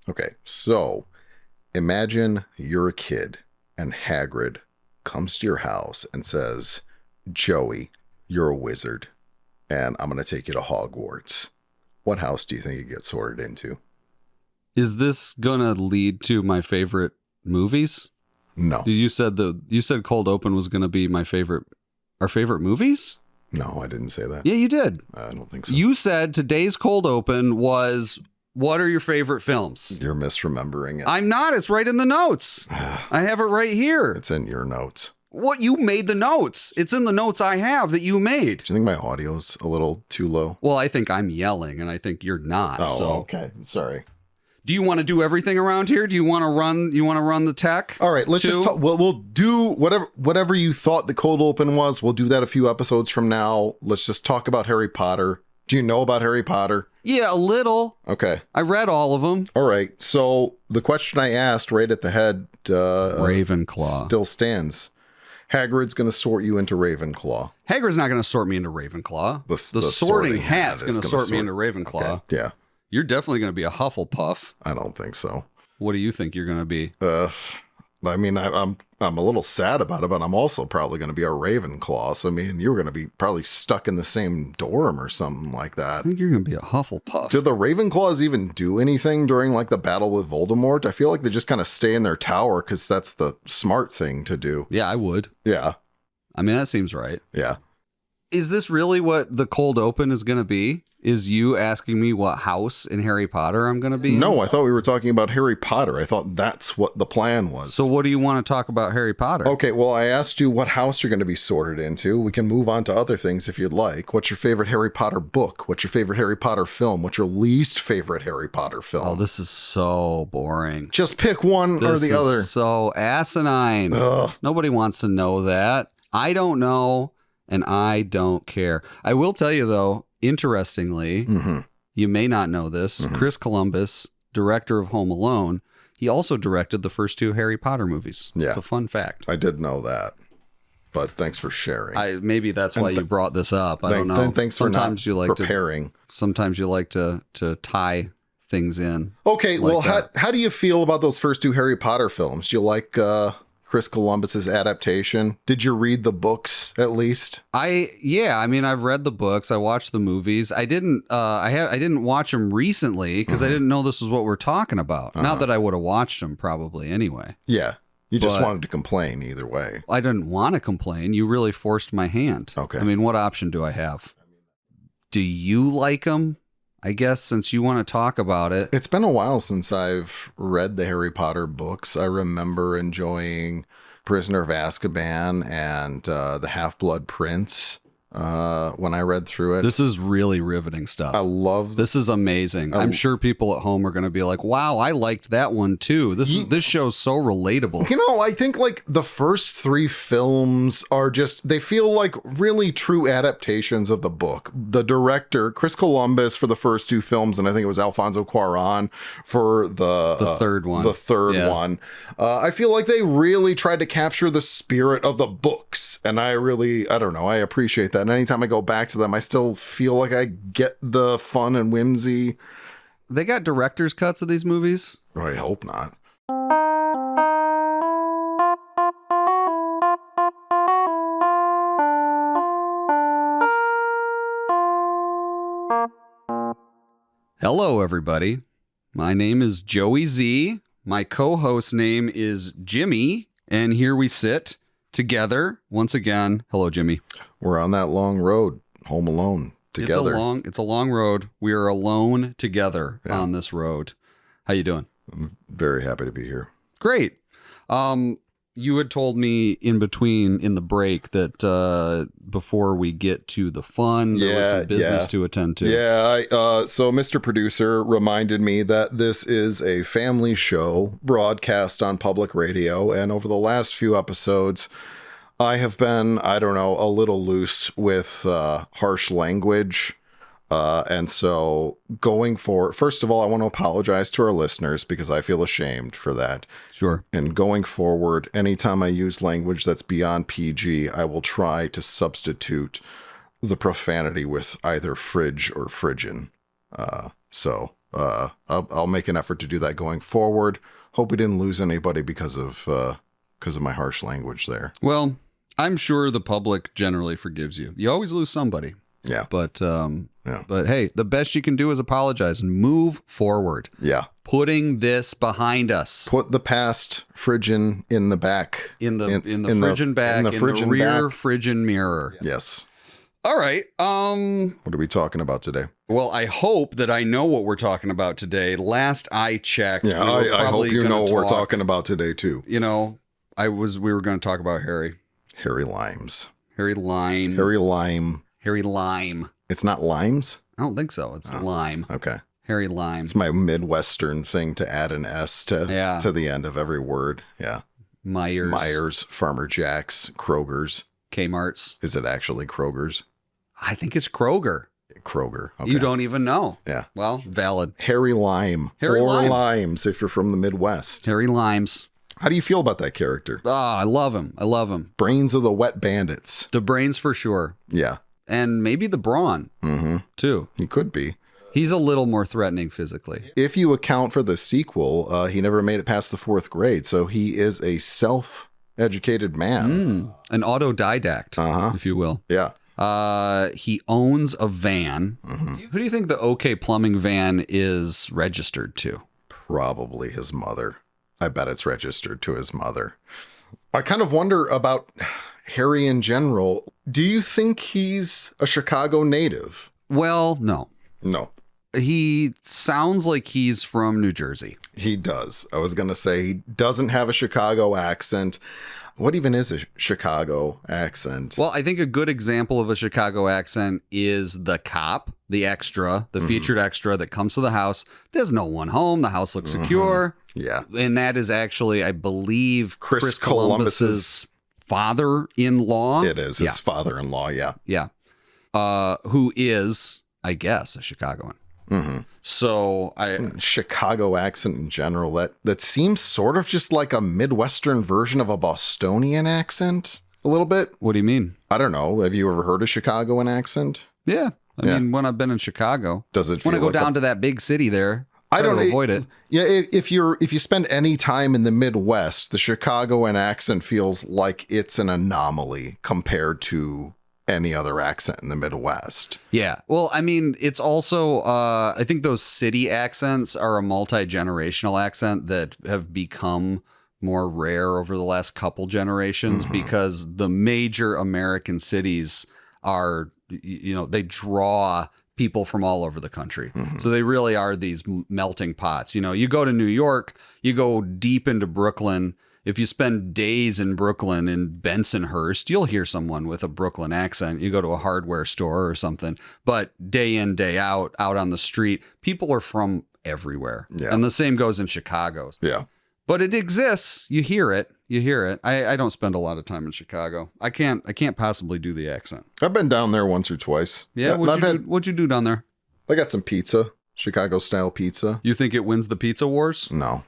Okay, so imagine you're a kid and Hagrid comes to your house and says, Joey, you're a wizard, and I'm going to take you to Hogwarts. What house do you think you get sorted into? Is this going to lead to my favorite movies? No. You said Cold Open was going to be our favorite movies? No, I didn't say that. Yeah, you did. I don't think so. You said today's Cold Open was, what are your favorite films? You're misremembering it. I'm not. It's right in the notes. I have it right here. It's in your notes. What? You made the notes. It's in the notes I have that you made. Do you think my audio's a little too low? Well, I think I'm yelling, and I think you're not. Oh, so. okay. Sorry. Do you want to do everything around here? Do you want to run? You want to run the tech? All right, let's just talk. We'll do whatever you thought the Cold Open was. We'll do that a few episodes from now. Let's just talk about Harry Potter. Do you know about Harry Potter? Yeah, a little. Okay. I read all of them. All right. So the question I asked right at the head, Ravenclaw, still stands. Hagrid's going to sort you into Ravenclaw. Hagrid's not going to sort me into Ravenclaw. The sorting hat's going to sort me into Ravenclaw. Okay. Yeah. You're definitely going to be a Hufflepuff. I don't think so. What do you think you're going to be? I mean, I'm a little sad about it, but I'm also probably going to be a Ravenclaw. So, I mean, you're going to be probably stuck in the same dorm or something like that. I think you're going to be a Hufflepuff. Do the Ravenclaws even do anything during, like, the battle with Voldemort? I feel like they just kind of stay in their tower because that's the smart thing to do. Yeah, I would. Yeah. I mean, that seems right. Yeah. Is this really what the Cold Open is going to be? Is you asking me what house in Harry Potter I'm going to be in? No, I thought we were talking about Harry Potter. I thought that's what the plan was. So what do you want to talk about Harry Potter? Okay, well, I asked you what house you're going to be sorted into. We can move on to other things if you'd like. What's your favorite Harry Potter book? What's your favorite Harry Potter film? What's your least favorite Harry Potter film? Oh, this is so boring. Just pick one or the other. This is so asinine. Ugh. Nobody wants to know that. I don't know, and I don't care. I will tell you, though, interestingly, you may not know this, Chris Columbus, director of Home Alone, he also directed the first two Harry Potter movies. Yeah. It's a fun fact. I did know that, but thanks for sharing. Maybe that's why you brought this up. I don't know. Thanks sometimes for you like preparing. Sometimes you like to tie things in. Okay, like well, how do you feel about those first two Harry Potter films? Do you like Chris Columbus's adaptation? Did you read the books at least? Yeah, I mean, I've read the books. I watched the movies. I didn't watch them recently because I didn't know this was what we're talking about. Not that I would have watched them probably anyway. Yeah. You just wanted to complain either way. I didn't want to complain. You really forced my hand. Okay. I mean, what option do I have? Do you like them? I guess since you want to talk about it. It's been a while since I've read the Harry Potter books. I remember enjoying Prisoner of Azkaban and The Half-Blood Prince when I read through it. This is really riveting stuff. I love this. Is amazing. I'm sure people at home are going to be like, wow, I liked that one too. This show's so relatable. You know, I think like the first three films are just, they feel like really true adaptations of the book. The director, Chris Columbus for the first two films, and I think it was Alfonso Cuarón for the third one. The third one. I feel like they really tried to capture the spirit of the books. And I don't know, I appreciate that. And anytime I go back to them, I still feel like I get the fun and whimsy. They got director's cuts of these movies? I hope not. Hello, everybody. My name is Joey Z. My co-host name is Jimmy. And here we sit together once again. Hello, Jimmy. We're on that long road, home alone, together. It's a long road. We are alone together on this road. How you doing? I'm very happy to be here. Great. You had told me in the break that before we get to the fun, there was some business to attend to. Yeah. So Mr. Producer reminded me that this is a family show broadcast on public radio. And over the last few episodes, I have been, a little loose with harsh language. And so going forward, first of all, I want to apologize to our listeners because I feel ashamed for that. Sure. And going forward, anytime I use language that's beyond PG, I will try to substitute the profanity with either fridge or friggin'. So I'll make an effort to do that going forward. Hope we didn't lose anybody because of my harsh language there. Well, I'm sure the public generally forgives you. You always lose somebody. Yeah. But hey, the best you can do is apologize and move forward. Yeah. Putting this behind us. Put the past Phrygian in the back. In the Phrygian back, in the rear Phrygian mirror. Yes. All right. What are we talking about today? Well, I hope that I know what we're talking about today. Last I checked. Yeah, I hope you know what we're talking about today too. You know, we were going to talk about Harry Limes. Harry Lyme. Harry Lyme. Harry Lyme. It's not Limes? I don't think so. It's Lyme. Okay. Harry Lyme. It's my Midwestern thing to add an S to the end of every word. Yeah. Myers, Farmer Jack's, Kroger's. Kmart's. Is it actually Kroger's? I think it's Kroger. Kroger. Okay. You don't even know. Yeah. Well, valid. Harry Lyme. Harry Lyme. Limes if you're from the Midwest. Harry Limes. How do you feel about that character? I love him. I love him. Brains of the Wet Bandits. The brains for sure. Yeah. And maybe the brawn, too. He could be. He's a little more threatening physically. If you account for the sequel, he never made it past the 4th grade, so he is a self-educated man. An autodidact, if you will. Yeah. He owns a van. Who do you think the OK Plumbing van is registered to? Probably his mother. I bet it's registered to his mother. I kind of wonder about Harry in general. Do you think he's a Chicago native? Well, no. No. He sounds like he's from New Jersey. He does. I was going to say he doesn't have a Chicago accent. What even is a Chicago accent? Well, I think a good example of a Chicago accent is the cop, the extra, the featured extra that comes to the house. There's no one home. The house looks secure. Yeah. And that is actually, I believe, Chris Columbus's father-in-law. It is his father-in-law. Yeah. Yeah. Who is, I guess, a Chicagoan. So Chicago accent in general, that seems sort of just like a Midwestern version of a Bostonian accent a little bit. What do you mean? I don't know. Have you ever heard a Chicagoan accent? Yeah. I mean, when I've been in Chicago, does it feel when I go down to that big city there, I don't avoid it. Yeah. If you spend any time in the Midwest, the Chicagoan accent feels like it's an anomaly compared to any other accent in the Midwest. Yeah. Well, I mean, it's also, I think those city accents are a multi-generational accent that have become more rare over the last couple generations because the major American cities are, they draw people from all over the country. So they really are these melting pots. You go to New York, you go deep into Brooklyn. If you spend days in Brooklyn in Bensonhurst, you'll hear someone with a Brooklyn accent. You go to a hardware store or something, but day in, day out on the street, people are from everywhere. Yeah. And the same goes in Chicago. Yeah. But it exists. You hear it. I don't spend a lot of time in Chicago. I can't possibly do the accent. I've been down there once or twice. Yeah. What'd you do down there? I got some pizza, Chicago style pizza. You think it wins the pizza wars? No.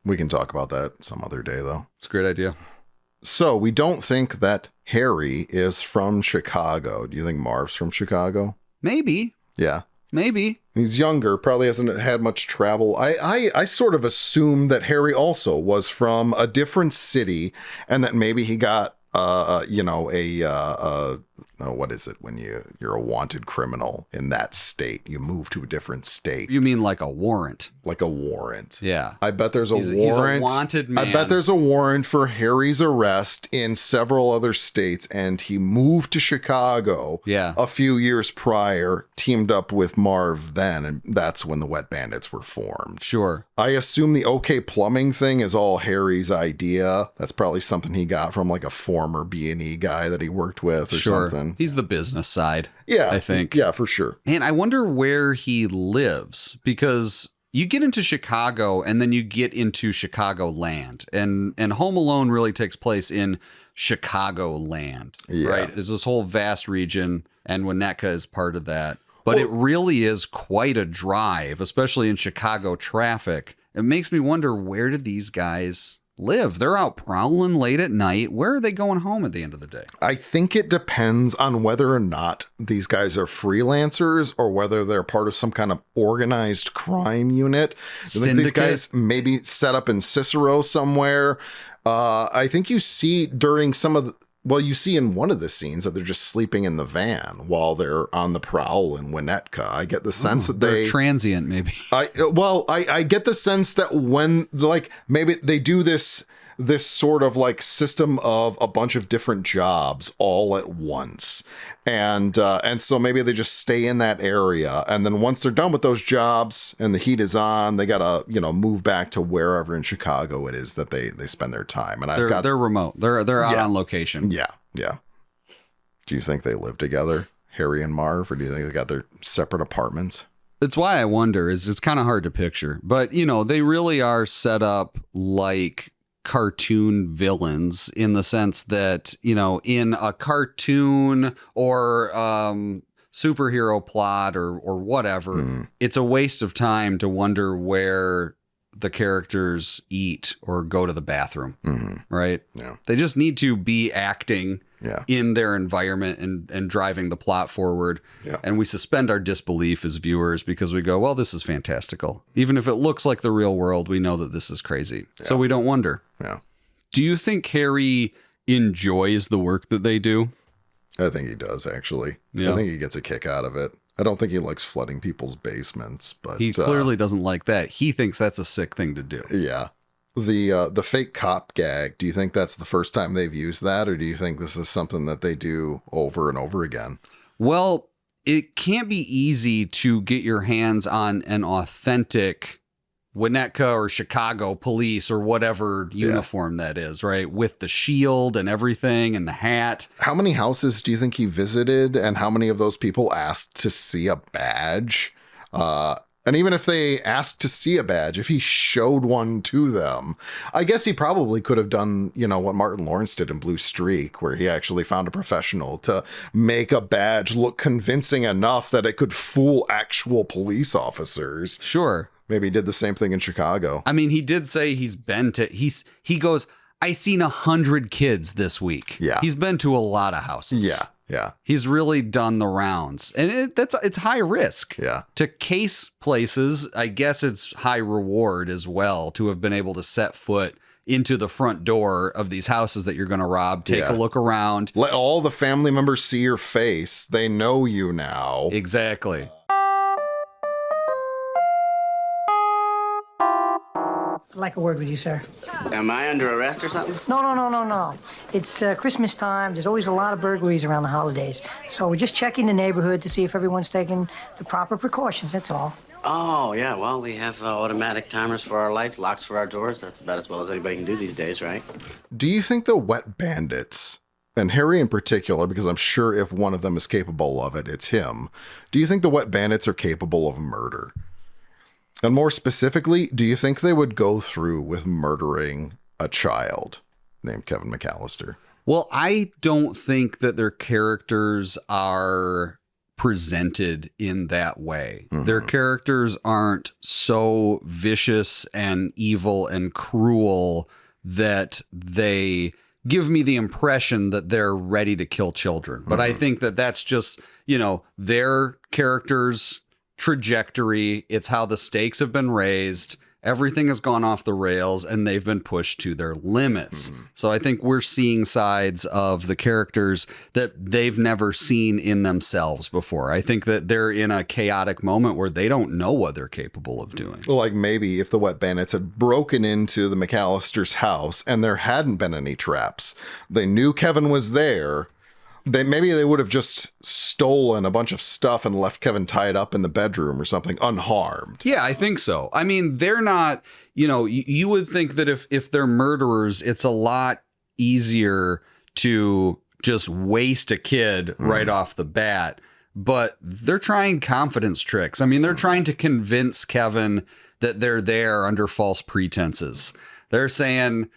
We can talk about that some other day, though. It's a great idea. So we don't think that Harry is from Chicago. Do you think Marv's from Chicago? Maybe. Yeah. Maybe. He's younger, probably hasn't had much travel. I sort of assumed that Harry also was from a different city and that maybe he got, what is it when you're a wanted criminal in that state? You move to a different state. You mean like a warrant? Like a warrant. Yeah. I bet there's warrant. He's a wanted man. I bet there's a warrant for Harry's arrest in several other states, and he moved to Chicago a few years prior, teamed up with Marv then, and that's when the Wet Bandits were formed. Sure. I assume the OK Plumbing thing is all Harry's idea. That's probably something he got from like a former B&E guy that he worked with or something. He's the business side. Yeah. I think. Yeah, for sure. And I wonder where he lives because you get into Chicago and then you get into Chicagoland. And Home Alone really takes place in Chicagoland. Yeah. Right? There's this whole vast region and Winnetka is part of that. But it really is quite a drive, especially in Chicago traffic. It makes me wonder, where did these guys live? They're out prowling late at night. Where are they going home at the end of the day? I think it depends on whether or not these guys are freelancers or whether they're part of some kind of organized crime unit. I think these guys maybe set up in Cicero somewhere. I think you see during some of the, well, you see in one of the scenes that they're just sleeping in the van while they're on the prowl in Winnetka. I get the sense that they're transient, maybe. I get the sense that when, like, maybe they do this sort of like system of a bunch of different jobs all at once. And so maybe they just stay in that area. And then once they're done with those jobs and the heat is on, they got to, move back to wherever in Chicago it is that they spend their time. And they're remote. They're out on location. Yeah. Yeah. Do you think they live together, Harry and Marv, or do you think they got their separate apartments? It's why I wonder, it's kind of hard to picture, but they really are set up like cartoon villains in the sense that, in a cartoon or superhero plot or whatever, it's a waste of time to wonder where the characters eat or go to the bathroom, right? Yeah. They just need to be acting in their environment and driving the plot forward. Yeah. And we suspend our disbelief as viewers because we go, well, this is fantastical. Even if it looks like the real world, we know that this is crazy. Yeah. So we don't wonder. Yeah. Do you think Harry enjoys the work that they do? I think he does, actually. Yeah. I think he gets a kick out of it. I don't think he likes flooding people's basements, but he clearly doesn't like that. He thinks that's a sick thing to do. Yeah. The fake cop gag, do you think that's the first time they've used that, or do you think this is something that they do over and over again? Well, it can't be easy to get your hands on an authentic Winnetka or Chicago police or whatever uniform that is, right? With the shield and everything and the hat. How many houses do you think he visited, and how many of those people asked to see a badge? And even if they asked to see a badge, if he showed one to them, I guess he probably could have done, what Martin Lawrence did in Blue Streak, where he actually found a professional to make a badge look convincing enough that it could fool actual police officers. Sure. Maybe he did the same thing in Chicago. I mean, he did say he goes, I seen 100 kids this week. Yeah. He's been to a lot of houses. Yeah. Yeah. He's really done the rounds, and it's high risk. Yeah. To case places, I guess it's high reward as well to have been able to set foot into the front door of these houses that you're going to rob. Take a look around. Let all the family members see your face. They know you now. Exactly. I'd like a word with you, sir. Am I under arrest or something? No. It's Christmas time. There's always a lot of burglaries around the holidays. So we're just checking the neighborhood to see if everyone's taking the proper precautions, that's all. Oh, yeah, well, we have automatic timers for our lights, locks for our doors. That's about as well as anybody can do these days, right? Do you think the Wet Bandits, and Harry in particular, because I'm sure if one of them is capable of it, it's him, do you think the Wet Bandits are capable of murder? And more specifically, do you think they would go through with murdering a child named Kevin McAllister? Well, I don't think that their characters are presented in that way. Their characters aren't so vicious and evil and cruel that they give me the impression that they're ready to kill children. But I think that that's just, their characters' trajectory. It's how the stakes have been raised. Everything has gone off the rails and they've been pushed to their limits. So I think we're seeing sides of the characters that they've never seen in themselves before. I think that they're in a chaotic moment where they don't know what they're capable of doing. Well, like maybe if the Wet Bandits had broken into the McAllister's house and there hadn't been any traps, they knew Kevin was there. Maybe they would have just stolen a bunch of stuff and left Kevin tied up in the bedroom or something unharmed. Yeah, I think so. I mean, they're not, you would think that if they're murderers, it's a lot easier to just waste a kid right off the bat. But they're trying confidence tricks. I mean, they're trying to convince Kevin that they're there under false pretenses. They're saying,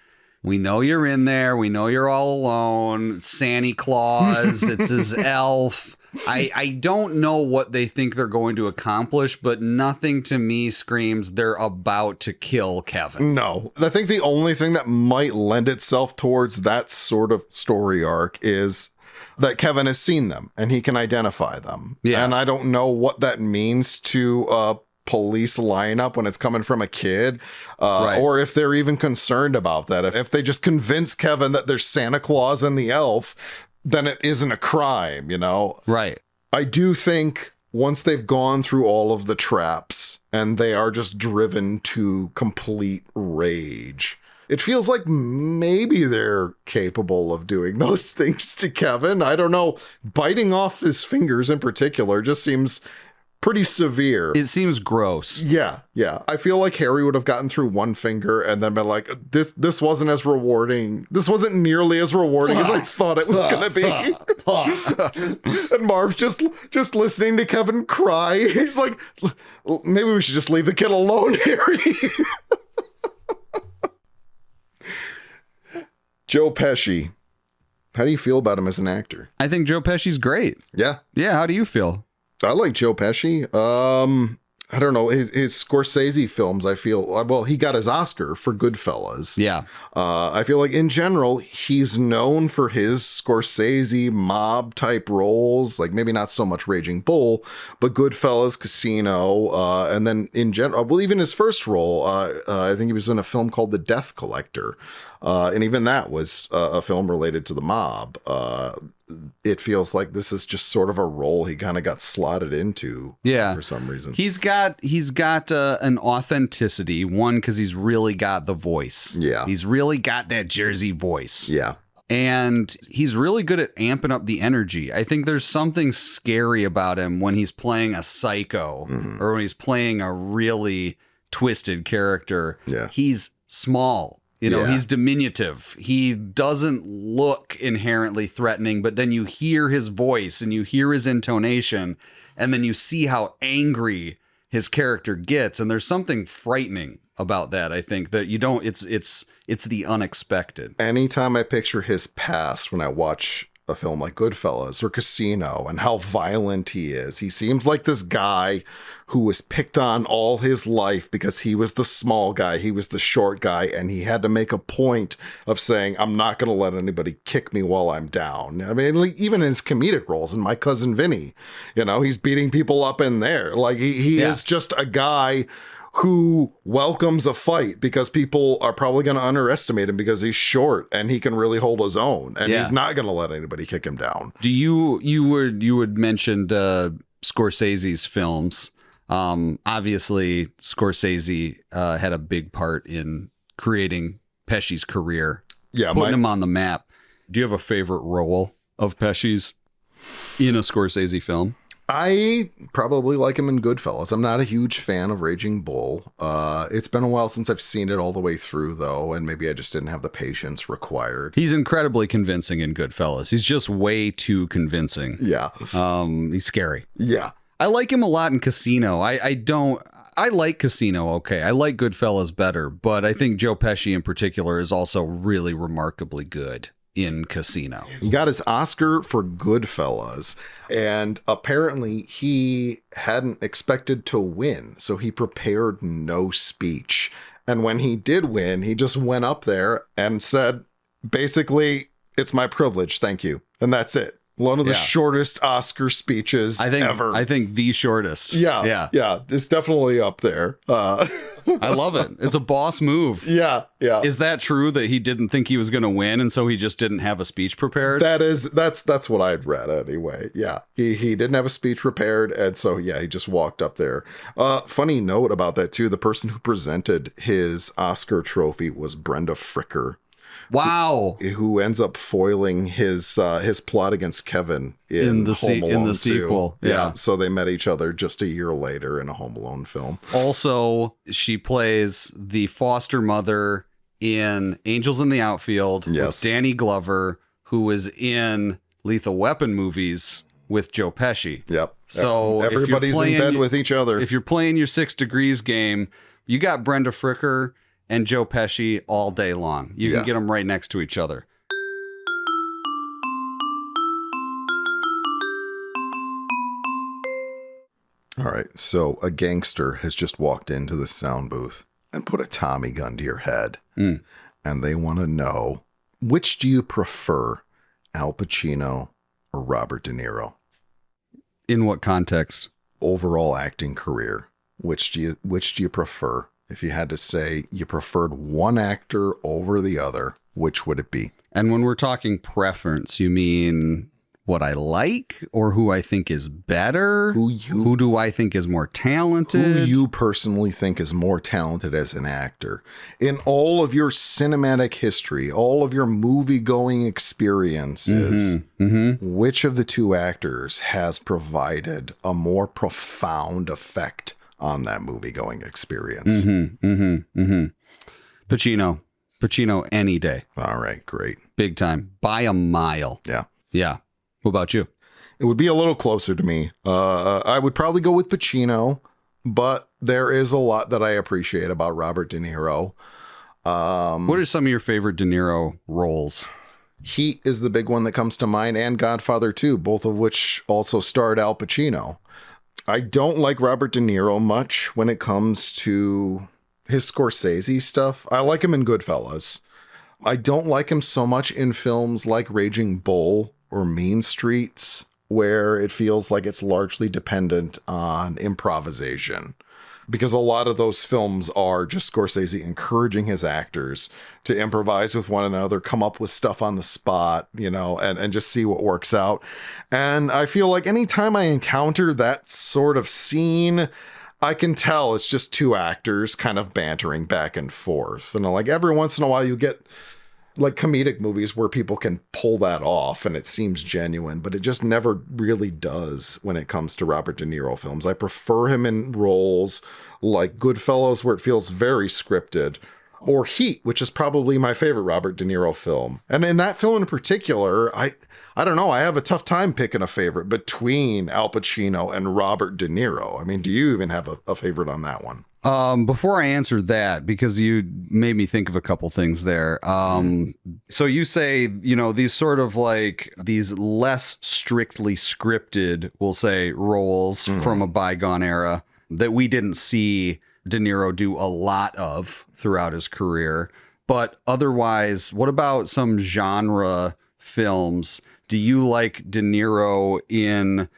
we know you're in there. We know you're all alone. Santa Claus, it's his elf. I don't know what they think they're going to accomplish, but nothing to me screams they're about to kill Kevin. No. I think the only thing that might lend itself towards that sort of story arc is that Kevin has seen them and he can identify them. Yeah. And I don't know what that means to a police lineup when it's coming from a kid, Right. or if they're even concerned about that. If they just convince Kevin that there's Santa Claus and the elf, then it isn't a crime, you know? Right. I do think once they've gone through all of the traps and they are just driven to complete rage, it feels like maybe they're capable of doing those things to Kevin. I don't know. Biting off his fingers in particular just seems pretty severe. It seems gross. Yeah. I feel like Harry would have gotten through one finger and then been like, this wasn't as rewarding. This wasn't nearly as rewarding as I thought it was going to be. And Marv's just listening to Kevin cry. He's like, maybe we should just leave the kid alone, Harry. Joe Pesci. How do you feel about him as an actor? I think Joe Pesci's great. Yeah. Yeah, how do you feel? I like Joe Pesci. I don't know, his Scorsese films, I feel, well, he got his Oscar for Goodfellas. Yeah. I feel like in general, he's known for his Scorsese mob type roles, like maybe not so much Raging Bull, but Goodfellas, Casino, and then in general, well, even his first role, I think he was in a film called The Death Collector. And even that was a film related to the mob. It feels like this is just sort of a role he kind of got slotted into for some reason. He's got an authenticity, one, because he's really got the voice. Yeah. He's really got that Jersey voice. Yeah. And he's really good at amping up the energy. I think there's something scary about him when he's playing a psycho or when he's playing a really twisted character. Yeah. He's small. You know, Yeah. he's diminutive. He doesn't look inherently threatening, but then you hear his voice and you hear his intonation, and then you see how angry his character gets. And there's something frightening about that. I think that you don't, it's the unexpected. Anytime I picture his past when I watch a film like Goodfellas or Casino and how violent he is, he seems like this guy who was picked on all his life because he was the small guy, he was the short guy, and he had to make a point of saying, I'm not going to let anybody kick me while I'm down. I mean, like, even in his comedic roles in My Cousin Vinny, you know, he's beating people up in there. Like he is just a guy who welcomes a fight because people are probably going to underestimate him because he's short and he can really hold his own, and he's not going to let anybody kick him down. Do you had mentioned Scorsese's films. Obviously Scorsese had a big part in creating Pesci's career. Yeah, putting him on the map. Do you have a favorite role of Pesci's in a Scorsese film? I probably like him in Goodfellas. I'm not a huge fan of Raging Bull. It's been a while since I've seen it all the way through, though, and maybe I just didn't have the patience required. He's incredibly convincing in Goodfellas. He's just way too convincing. Yeah. He's scary. Yeah. I like him a lot in Casino. I like Casino okay. I like Goodfellas better, but I think Joe Pesci in particular is also really remarkably good in Casino. He got his Oscar for Goodfellas, and apparently he hadn't expected to win, so he prepared no speech. And when he did win, he just went up there and said, basically, it's my privilege, thank you. And that's it. One of the shortest Oscar speeches ever. I think the shortest. Yeah. It's definitely up there. I love it. It's a boss move. Yeah. Is that true that he didn't think he was going to win and so he just didn't have a speech prepared? That's what I'd read anyway. Yeah. He didn't have a speech prepared, and so he just walked up there. Funny note about that too, the person who presented his Oscar trophy was Brenda Fricker. Wow. Who ends up foiling his plot against Kevin in Home Alone in the sequel. Yeah. So they met each other just a year later in a Home Alone film. Also, she plays the foster mother in Angels in the Outfield with Danny Glover, who was in Lethal Weapon movies with Joe Pesci. Yep. So everybody's in bed with each other. If you're playing your 6 Degrees game, you got Brenda Fricker and Joe Pesci all day long. You can get them right next to each other. All right. So a gangster has just walked into the sound booth and put a Tommy gun to your head. And they want to know, which do you prefer, Al Pacino or Robert De Niro? In what context? Overall acting career. Which do you prefer? If you had to say you preferred one actor over the other, which would it be? And when we're talking preference, you mean what I like or who I think is better? Who do I think is more talented? Who you personally think is more talented as an actor? In all of your cinematic history, all of your movie-going experiences, which of the two actors has provided a more profound effect on that movie-going experience? Pacino any day. All right, great. Big time. By a mile. Yeah. Yeah. What about you? It would be a little closer to me. I would probably go with Pacino, but there is a lot that I appreciate about Robert De Niro. What are some of your favorite De Niro roles? Heat is the big one that comes to mind, and Godfather 2, both of which also starred Al Pacino. I don't like Robert De Niro much when it comes to his Scorsese stuff. I like him in Goodfellas. I don't like him so much in films like Raging Bull or Mean Streets, where it feels like it's largely dependent on improvisation. Because a lot of those films are just Scorsese encouraging his actors to improvise with one another, come up with stuff on the spot, and just see what works out. And I feel like anytime I encounter that sort of scene, I can tell it's just two actors kind of bantering back and forth. Like every once in a while you get like comedic movies where people can pull that off and it seems genuine, but it just never really does when it comes to Robert De Niro films. I prefer him in roles like Goodfellas, where it feels very scripted, or Heat, which is probably my favorite Robert De Niro film. And in that film in particular, I don't know, I have a tough time picking a favorite between Al Pacino and Robert De Niro. I mean, do you even have a favorite on that one? Before I answer that, because you made me think of a couple things there. So you say, these sort of like these less strictly scripted, we'll say, roles from a bygone era that we didn't see De Niro do a lot of throughout his career. But otherwise, what about some genre films? Do you like De Niro in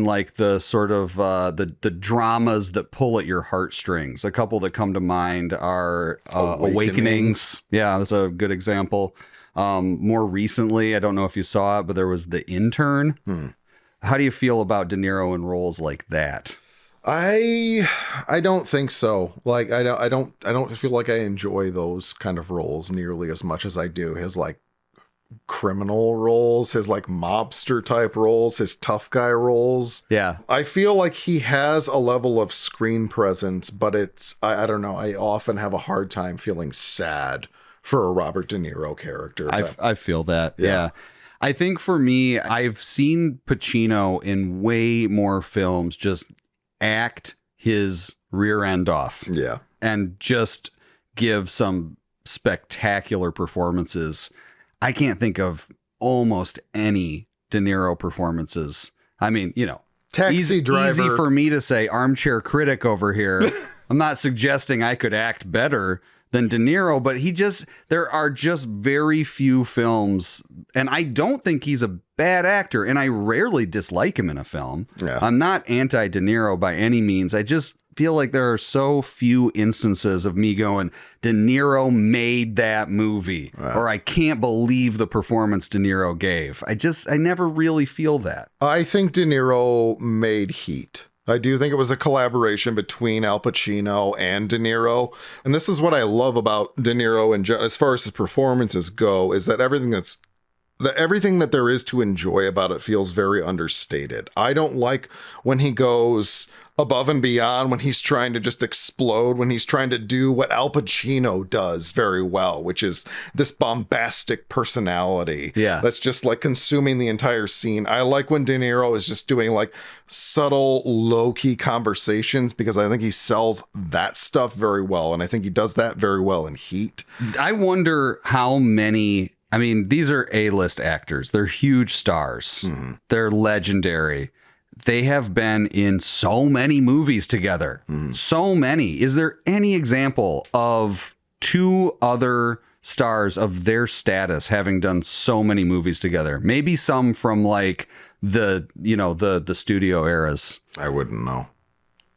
like the sort of the dramas that pull at your heartstrings? A couple that come to mind are Awakenings. Yeah, that's a good example. More recently, I don't know if you saw it, but there was The Intern. How do you feel about De Niro in roles like that? I don't think so. Like I don't feel like I enjoy those kind of roles nearly as much as I do his like criminal roles, his like mobster type roles, his tough guy roles. Yeah. I feel like he has a level of screen presence, but it's, I don't know, I often have a hard time feeling sad for a Robert De Niro character. I feel that. Yeah. I think for me, I've seen Pacino in way more films just act his rear end off. Yeah. And just give some spectacular performances. I can't think of almost any De Niro performances. I mean, Taxi Driver. Easy for me to say, armchair critic over here. I'm not suggesting I could act better than De Niro, but there are just very few films, and I don't think he's a bad actor, and I rarely dislike him in a film. Yeah. I'm not anti-De Niro by any means. I just feel like there are so few instances of me going, De Niro made that movie, or I can't believe the performance De Niro gave. I never really feel that. I think De Niro made Heat. I do think it was a collaboration between Al Pacino and De Niro. And this is what I love about De Niro, and as far as his performances go, is that everything that there is to enjoy about it feels very understated. I don't like when he goes above and beyond, when he's trying to just explode, when he's trying to do what Al Pacino does very well, which is this bombastic personality that's just like consuming the entire scene. I like when De Niro is just doing like subtle, low-key conversations, because I think he sells that stuff very well, and I think he does that very well in Heat. I wonder how many... I mean, these are A-list actors. They're huge stars. They're legendary. they have been in so many movies together. So many. Is there any example of two other stars of their status having done so many movies together? Maybe some from like the studio eras. I wouldn't know.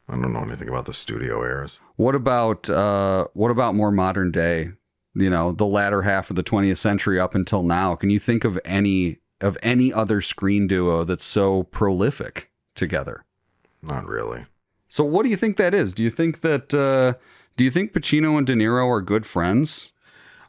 I don't know anything about the studio eras. What about more modern day? The latter half of the 20th century up until now. Can you think of any other screen duo that's so prolific together? Not really. So what do you think that is? Do you think Pacino and De Niro are good friends?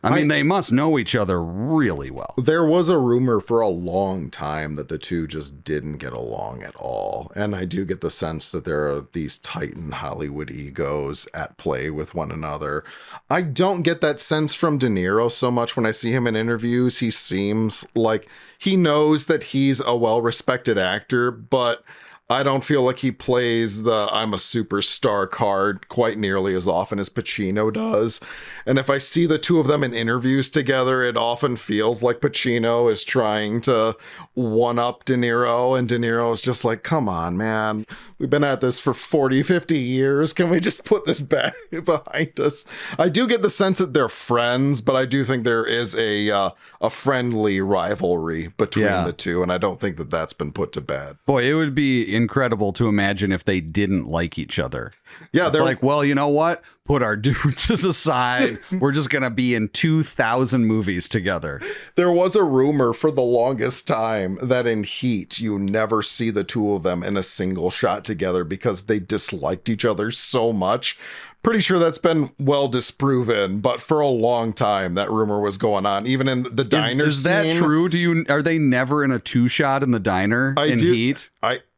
I mean, they must know each other really well. There was a rumor for a long time that the two just didn't get along at all. And I do get the sense that there are these Titan Hollywood egos at play with one another. I don't get that sense from De Niro so much when I see him in interviews. He seems like he knows that he's a well-respected actor, but I don't feel like he plays the I'm a superstar card quite nearly as often as Pacino does. And if I see the two of them in interviews together, it often feels like Pacino is trying to one-up De Niro, and De Niro is just like, come on, man. We've been at this for 40, 50 years. Can we just put this back behind us? I do get the sense that they're friends, but I do think there is a friendly rivalry between the two, and I don't think that that's been put to bed. Boy, it would be incredible to imagine if they didn't like each other. Yeah, it's like, well, you know what? Put our differences aside. We're just going to be in 2,000 movies together. There was a rumor for the longest time that in Heat, you never see the two of them in a single shot together because they disliked each other so much. Pretty sure that's been well disproven, but for a long time that rumor was going on, even in the diner is that scene. True? Are they never in a two-shot in the diner Heat?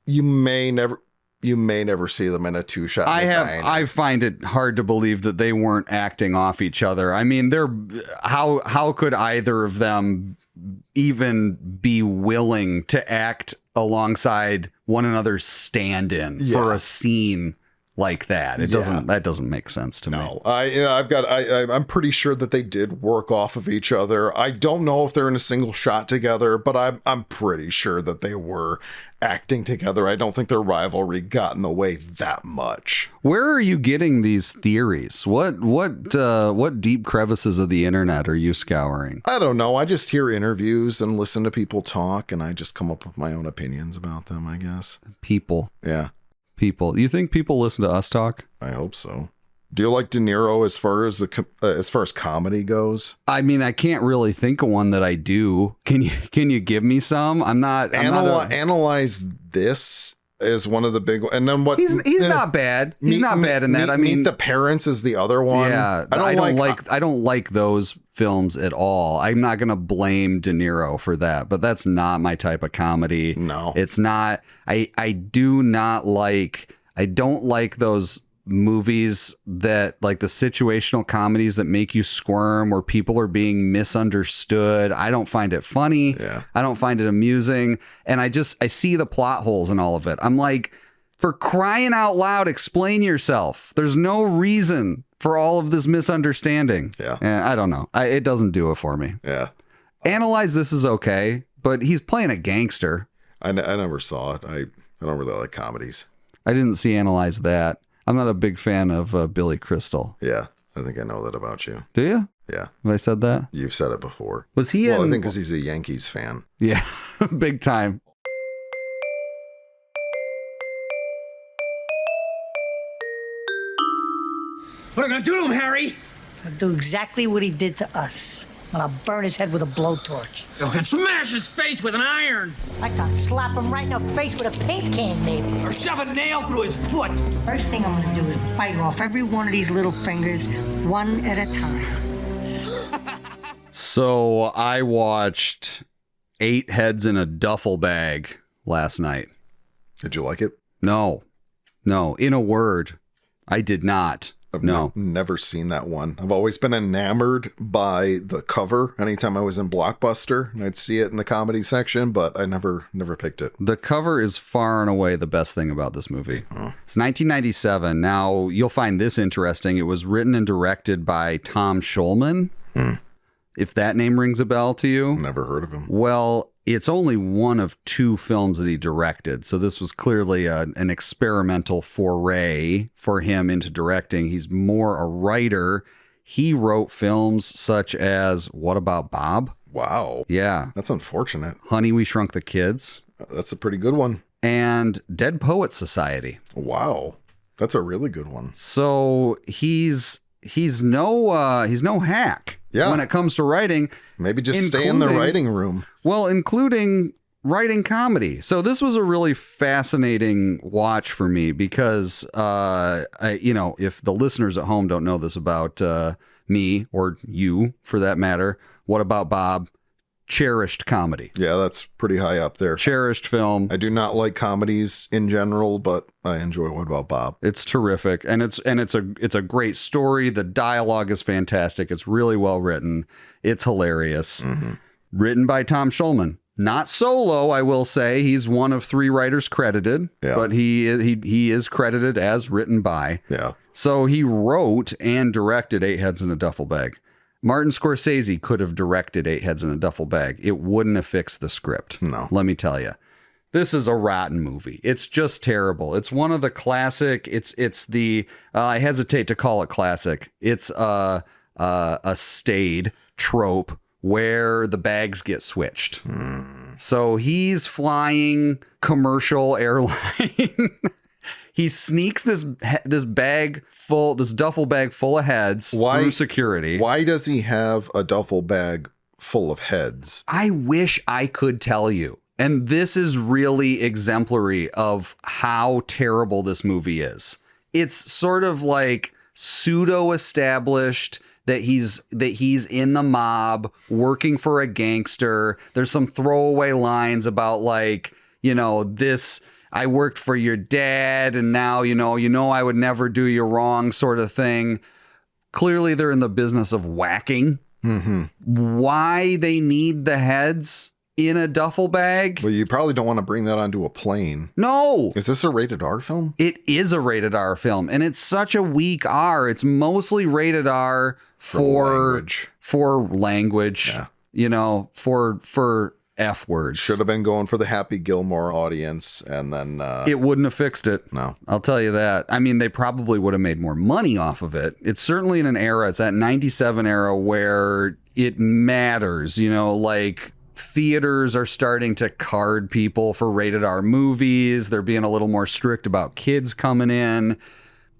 You may never see them in a two-shot. I find it hard to believe that they weren't acting off each other. I mean, how could either of them even be willing to act alongside one another's stand-in for a scene like that? That doesn't make sense to me. I'm pretty sure that they did work off of each other. I don't know if they're in a single shot together, but I'm pretty sure that they were acting together. I don't think their rivalry got in the way that much. Where are you getting these theories? What deep crevices of the internet are you scouring? I don't know. I just hear interviews and listen to people talk, and I just come up with my own opinions about them, I guess. People. Yeah. People. You think people listen to us talk? I hope so. Do you like De Niro as far as comedy goes? I mean, I can't really think of one that I do. Can you give me some? Analyze This is one of the big, and then what? He's not bad. He's not bad in that. I mean, Meet the Parents is the other one. Yeah, I don't like those films at all. I'm not gonna blame De Niro for that, but that's not my type of comedy. No, it's not. I don't like those movies that like the situational comedies that make you squirm where people are being misunderstood. I don't find it funny. Yeah. I don't find it amusing. And I see the plot holes in all of it. I'm like, for crying out loud, explain yourself. There's no reason for all of this misunderstanding. Yeah. And I don't know. It doesn't do it for me. Yeah. Analyze This is okay, but he's playing a gangster. I never saw it. I don't really like comedies. I didn't see Analyze That. I'm not a big fan of Billy Crystal. Yeah, I think I know that about you. Do you? Yeah. Have I said that? You've said it before. Was he Well, I think because he's a Yankees fan. Yeah, big time. What are you gonna do to him, Harry? I'll do exactly what he did to us. And I'll burn his head with a blowtorch. And smash his face with an iron. Like I'll slap him right in the face with a paint can, maybe. Or shove a nail through his foot. First thing I'm gonna do is bite off every one of these little fingers, one at a time. So I watched 8 Heads in a Duffel Bag last night. Did you like it? No. In a word, I did not. I've never seen that one. I've always been enamored by the cover anytime I was in Blockbuster, and I'd see it in the comedy section, but I never picked it. The cover is far and away the best thing about this movie. It's 1997. Now, you'll find this interesting. It was written and directed by Tom Schulman. If that name rings a bell to you. Never heard of him. Well, it's only one of 2 films that he directed. So this was clearly an experimental foray for him into directing. He's more a writer. He wrote films such as What About Bob? Wow. Yeah. That's unfortunate. Honey, We Shrunk the Kids. That's a pretty good one. And Dead Poets Society. Wow. That's a really good one. So he's no hack when it comes to writing. Maybe just stay in the writing room. Well, including writing comedy. So this was a really fascinating watch for me because, if the listeners at home don't know this about me or you for that matter, What About Bob? Cherished comedy. Yeah, that's pretty high up there. Cherished film. I do not like comedies in general, but I enjoy What About Bob? It's terrific, and it's a great story. The dialogue is fantastic. It's really well written. It's hilarious. Mm-hmm. Written by Tom Schulman. Not solo, I will say. He's one of 3 writers credited, but he is credited as written by. Yeah. So he wrote and directed Eight Heads in a Duffel Bag. Martin Scorsese could have directed Eight Heads in a Duffel Bag. It wouldn't have fixed the script. No. Let me tell you. This is a rotten movie. It's just terrible. It's one of the classic. It's the I hesitate to call it classic. It's a staid trope where the bags get switched. So he's flying commercial airline. He sneaks this duffel bag full of heads through security. Why does he have a duffel bag full of heads? I wish I could tell you. And this is really exemplary of how terrible this movie is. It's sort of like pseudo-established that he's in the mob working for a gangster. There's some throwaway lines about this, I worked for your dad and now, I would never do you wrong sort of thing. Clearly they're in the business of whacking. Mm-hmm. Why they need the heads in a duffel bag? Well, you probably don't want to bring that onto a plane. No. Is this a rated R film? It is a rated R film, and it's such a weak R. It's mostly rated R for language. Yeah. For F words. Should have been going for the Happy Gilmore audience, and then it wouldn't have fixed it. No, I'll tell you that. I mean, they probably would have made more money off of it. It's certainly in an era, it's that 97 era where it matters, like theaters are starting to card people for rated R movies. They're being a little more strict about kids coming in.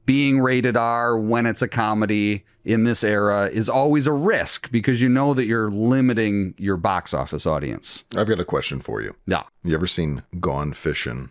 Being rated R when it's a comedy in this era is always a risk because you know that you're limiting your box office audience. I've got a question for you. Yeah. You ever seen Gone Fishing?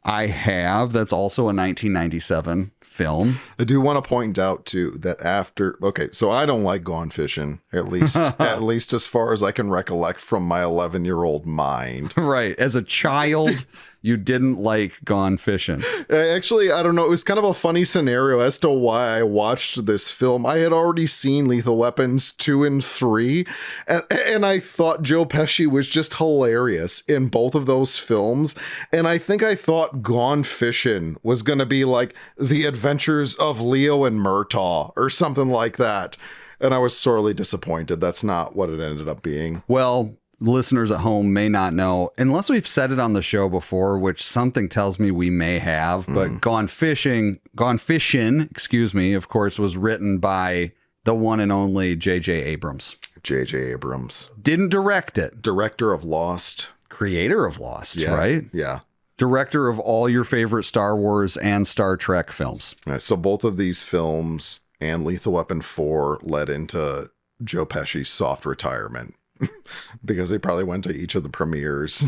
I have. That's also a 1997 film. I do want to point out too that so I don't like Gone Fishing, at least as far as I can recollect from my 11-year-old mind. Right. As a child, you didn't like Gone Fishing. Actually, I don't know. It was kind of a funny scenario as to why I watched this film. I had already seen Lethal Weapons 2 and 3, and I thought Joe Pesci was just hilarious in both of those films. And I think I thought Gone Fishing was going to be like The Adventures of Leo and Murtaugh or something like that. And I was sorely disappointed. That's not what it ended up being. Well, listeners at home may not know, unless we've said it on the show before, which something tells me we may have, but Gone Fishing, of course, was written by the one and only J.J. Abrams. J.J. Abrams. Didn't direct it. Director of Lost. Creator of Lost, yeah, right? Yeah. Director of all your favorite Star Wars and Star Trek films. Right, so both of these films and Lethal Weapon 4 led into Joe Pesci's soft retirement. Because they probably went to each of the premieres.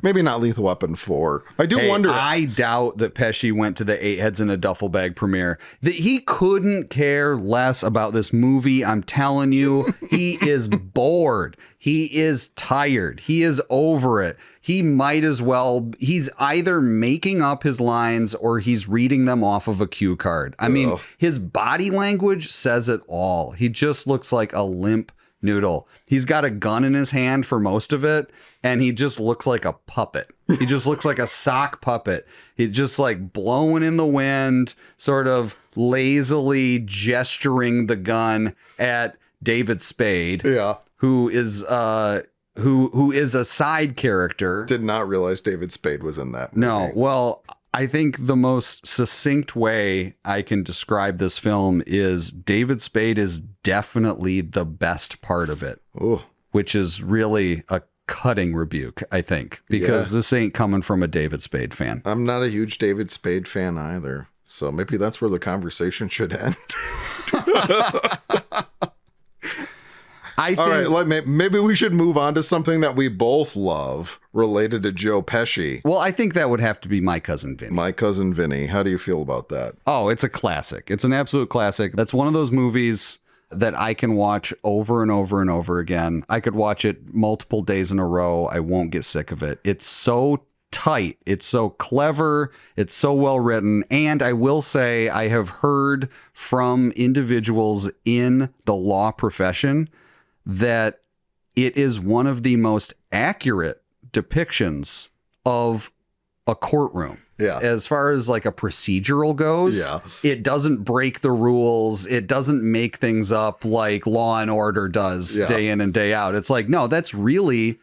Maybe not Lethal Weapon 4. I do wonder. I doubt that Pesci went to the Eight Heads in a Duffel Bag premiere. That he couldn't care less about this movie. I'm telling you, he is bored. He is tired. He is over it. He might as well. He's either making up his lines or he's reading them off of a cue card. I mean, his body language says it all. He just looks like a limp noodle. He's got a gun in his hand for most of it, and he just looks like a puppet. He just looks like a sock puppet. He's just like blowing in the wind, sort of lazily gesturing the gun at David Spade, yeah, who is who is a side character. Did not realize David Spade was in that movie. No, well, I think the most succinct way I can describe this film is David Spade is definitely the best part of it, Ooh. which is really a cutting rebuke, I think, because this ain't coming from a David Spade fan. I'm not a huge David Spade fan either. So maybe that's where the conversation should end. All right, maybe we should move on to something that we both love related to Joe Pesci. Well, I think that would have to be My Cousin Vinny. My Cousin Vinny. How do you feel about that? Oh, it's a classic. It's an absolute classic. That's one of those movies that I can watch over and over and over again. I could watch it multiple days in a row. I won't get sick of it. It's so tight. It's so clever. It's so well written. And I will say, I have heard from individuals in the law profession that it is one of the most accurate depictions of a courtroom. Yeah. As far as like a procedural goes, Yeah. it doesn't break the rules. It doesn't make things up like Law and Order does day in and day out. It's like, no, that's really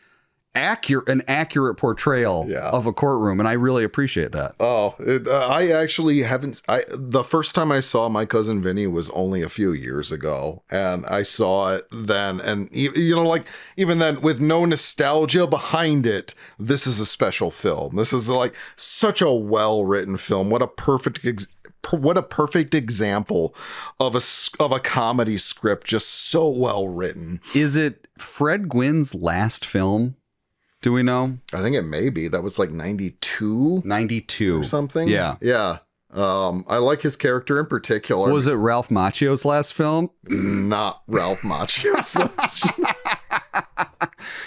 an accurate portrayal of a courtroom, and I really appreciate that. I actually haven't. The first time I saw My Cousin Vinny was only a few years ago, and I saw it then, and like even then, with no nostalgia behind it, this is a special film. This is like such a well-written film. What a perfect example of a comedy script, just so well written. Is it Fred Gwynn's last film? Do we know? I think it may be. That was like 92? 92. Or something? Yeah. Yeah. I like his character in particular. Was it Ralph Macchio's last film? Not Ralph Macchio's last film.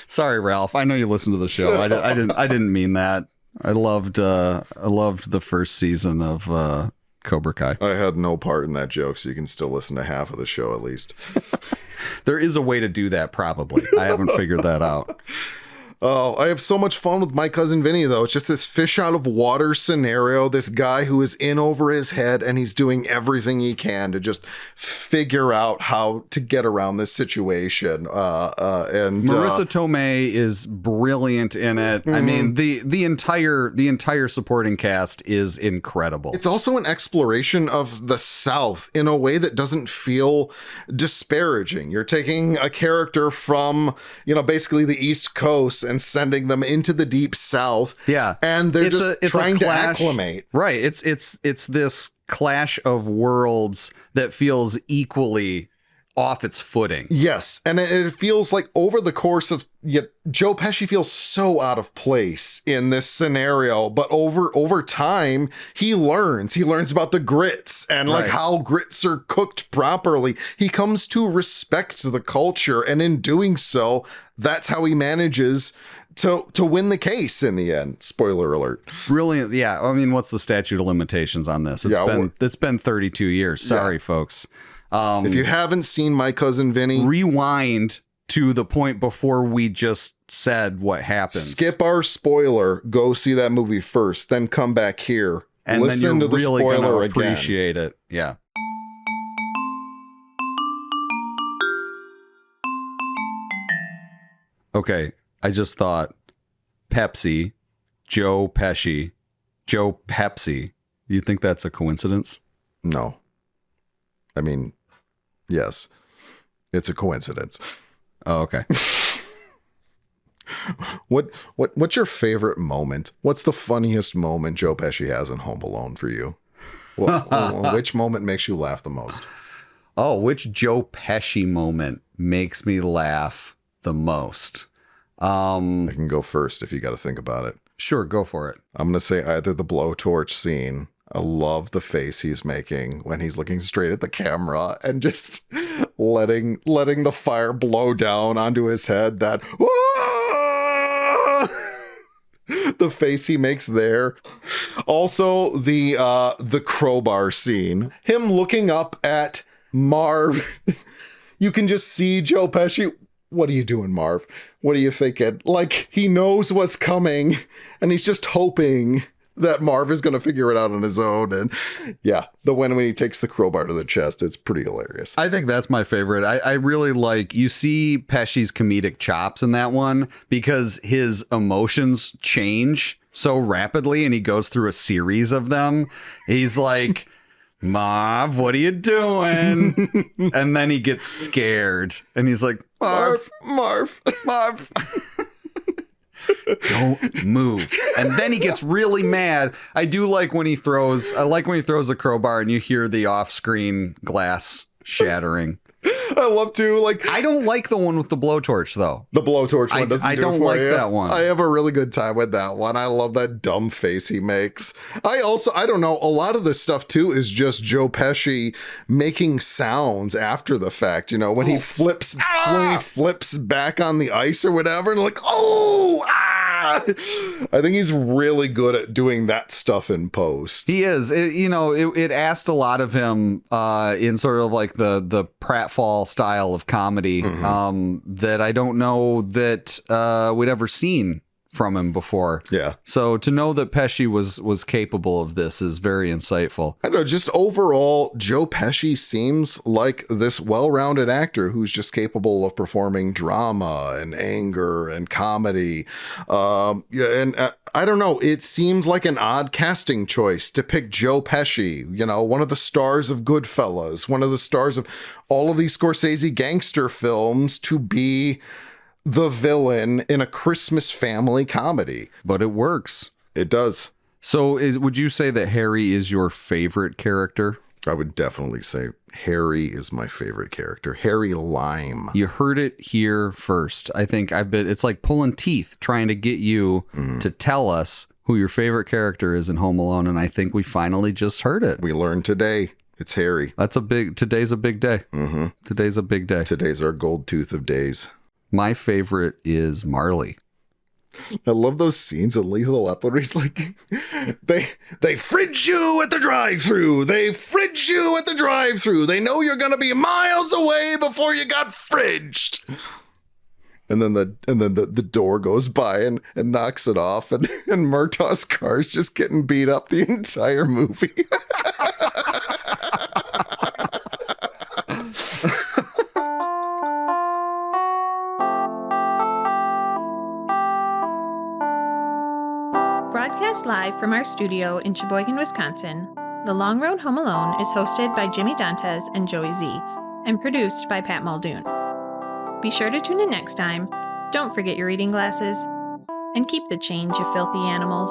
Sorry, Ralph. I know you listen to the show. I didn't mean that. I loved the first season of Cobra Kai. I had no part in that joke, so you can still listen to half of the show at least. There is a way to do that, probably. I haven't figured that out. Oh, I have so much fun with My Cousin Vinny, though. It's just this fish out of water scenario. This guy who is in over his head, and he's doing everything he can to just figure out how to get around this situation. And Marissa Tomei is brilliant in it. I mean, the entire supporting cast is incredible. It's also an exploration of the South in a way that doesn't feel disparaging. You're taking a character from, basically the East Coast and sending them into the Deep South. Yeah. And they're just trying to acclimate. Right. It's this clash of worlds that feels equally off its footing. Yes. And it feels like over the course of Joe Pesci feels so out of place in this scenario, but over time he learns about the grits and like how grits are cooked properly. He comes to respect the culture, and in doing so, that's how he manages to win the case in the end. Spoiler alert. Brilliant. Yeah. I mean, what's the statute of limitations on this? It's been 32 years. Sorry, folks. If you haven't seen My Cousin Vinny, rewind to the point before we just said what happens. Skip our spoiler, go see that movie first, then come back here and listen then you're to the really spoiler gonna again. Appreciate it. Yeah. Okay, I just thought Pepsi, Joe Pesci, Joe Pepsi. You think that's a coincidence? No. I mean, yes, it's a coincidence. Oh, okay. What's your favorite moment? What's the funniest moment Joe Pesci has in Home Alone for you? Which moment makes you laugh the most? Oh, which Joe Pesci moment makes me laugh the most? I can go first if you got to think about it. Sure, go for it. I'm going to say either the blowtorch scene. I love the face he's making when he's looking straight at the camera and just letting the fire blow down onto his head. That the face he makes there. Also, the crowbar scene. Him looking up at Marv. You can just see Joe Pesci. What are you doing, Marv? What are you thinking? Like, he knows what's coming, and he's just hoping that Marv is going to figure it out on his own. And yeah, the one when he takes the crowbar to the chest, it's pretty hilarious. I think that's my favorite. I really like, you see Pesci's comedic chops in that one because his emotions change so rapidly and he goes through a series of them. He's like, Marv, what are you doing? And then he gets scared and he's like, Marv. Don't move. And then he gets really mad. I like when he throws a crowbar and you hear the off-screen glass shattering. I love to, like, I don't like the one with the blowtorch though. The blowtorch one doesn't I do don't it for like you. that one. I have a really good time with that one. I love that dumb face he makes. I don't know, a lot of this stuff too is just Joe Pesci making sounds after the fact, you know, when he flips back on the ice or whatever, and like, I think he's really good at doing that stuff in post. He is. It asked a lot of him in sort of like the pratfall style of comedy that I don't know that we'd ever seen from him before. Yeah. So to know that Pesci was capable of this is very insightful. I don't know, just overall, Joe Pesci seems like this well-rounded actor who's just capable of performing drama and anger and comedy. I don't know, it seems like an odd casting choice to pick Joe Pesci, you know, one of the stars of Goodfellas, one of the stars of all of these Scorsese gangster films, to be the villain in a Christmas family comedy. But it works. It does. So would you say that Harry is your favorite character? I would definitely say Harry is my favorite character. Harry Lyme. You heard it here first. I think it's like pulling teeth trying to get you to tell us who your favorite character is in Home Alone. And I think we finally just heard it. We learned today. It's Harry. Today's a big day. Mm-hmm. Today's a big day. Today's our gold tooth of days. My favorite is Marley. I love those scenes in Lethal Weapon where he's like, they fridge you at the drive-thru. They fridge you at the drive-thru. They know you're gonna be miles away before you got fridged. And then the door goes by and knocks it off, and Murtaugh's car is just getting beat up the entire movie. Broadcast live from our studio in Sheboygan, Wisconsin, The Long Road Home Alone is hosted by Jimmy Dantes and Joey Z, and produced by Pat Muldoon. Be sure to tune in next time, don't forget your reading glasses, and keep the change, you filthy animals.